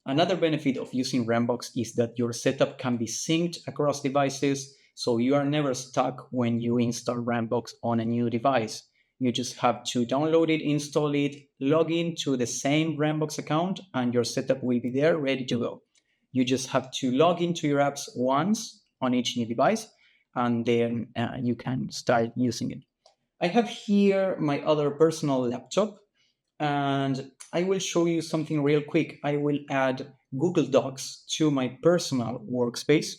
Another benefit of using Rambox is that your setup can be synced across devices, so you are never stuck when you install Rambox on a new device. You just have to download it, install it, log in to the same Rambox account, and your setup will be there ready to go. You just have to log into your apps once on each new device, and then you can start using it. I have here my other personal laptop, and I will show you something real quick. I will add Google Docs to my personal workspace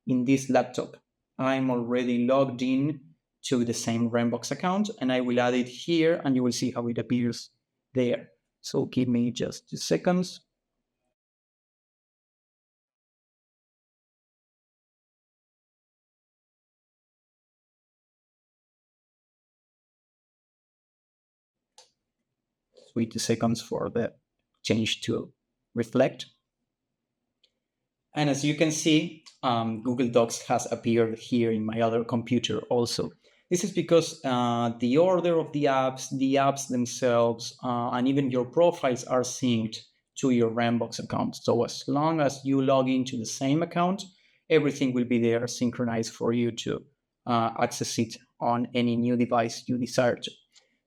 in this laptop. I'm already logged in to the same Rambox account, and I will add it here, and you will see how it appears there. So give me just 2 seconds. Wait 2 seconds for the change to reflect. And as you can see, Google Docs has appeared here in my other computer also. This is because the order of the apps themselves, and even your profiles are synced to your Rambox account. So as long as you log into the same account, everything will be there synchronized for you to access it on any new device you desire to.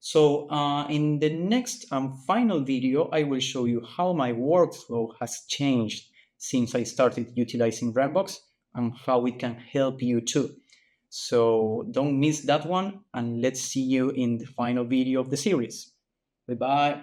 So in the next final video, I will show you how my workflow has changed since I started utilizing Rambox and how it can help you too. So don't miss that one, and let's see you in the final video of the series. Bye bye.